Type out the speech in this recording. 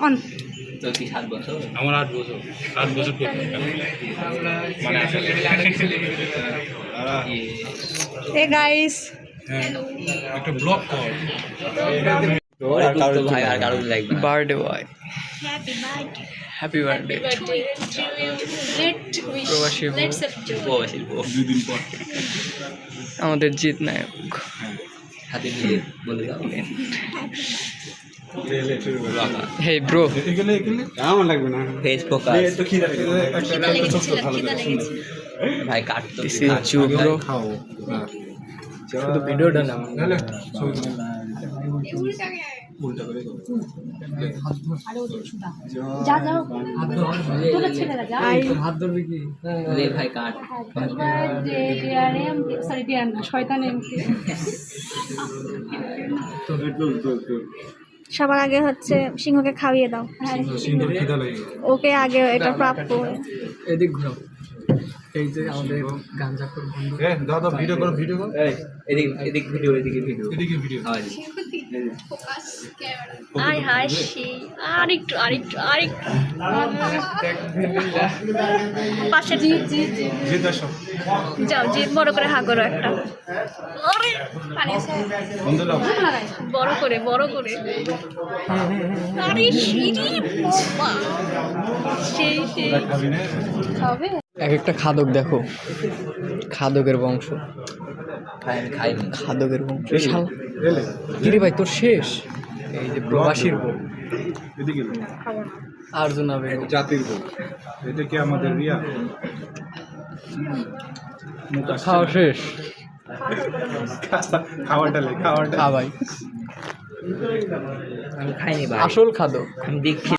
On তোর কি 7 বছর? আমার 8 বছর 8 বছর মানে আসলে এ গাইস হ্যাঁ একটা ব্লগ কর তো ভাই আর কারো লাগবে না। Birthday boy happy birthday happy birthday প্রবাসী বউ, প্রবাসীর বউ। 2 দিন পর আমাদের জিত নায়ক। হাতে দিয়ে বলে দাও। হে ব্রো, আমার লাগবে না ফেস ফোকাস। তো খিদা ভাই কাট তো দিস ইজ জু ব্রো। খাও শুধু ভিডিওটা না, যা যাও তোরা ছেলেরা যা হাত ধরবি কি? লে ভাই কাট। বার্থডে ডিয়ার এম সরি ডিয়ার না শয়তান এম সবার আগে হচ্ছে সিংহকে খাইয়ে দাও। খিদা লাগে ওকে আগে এটা প্রাপ্য। এদিক ঘুরো। এই যে আমাদের গাঞ্জাখোর বন্ধু। দাদা ভিডিও করো ভিডিও করো এদিক এদিক ভিডিও এদিকে ভিডিও এদিকে ভিডিও হয়। আয় হায় সে আরেকটু পাশে জি দর্শক যাও যে বড় করে হা করো একটা বন্ধু দাও বড় করে আরে শিরি বাবা সেই খাবি না খাবে এক একটা খাদক দেখো, খাদকের বংশ, ভাই আমি খাইনি। খাদকের বংশ। শালা কিরে ভাই তোর শেষ? এই যে প্রবাসীর বউ এদিকে আর্জুনা বেগম। জাতির বউ এটা কি আমাদের রিয়া খাওয়া শেষ? খাওয়াটা লে খাওয়াটা খা ভাই, আমি খাইনি ভাই। আসল খাদক। আমি দেখছি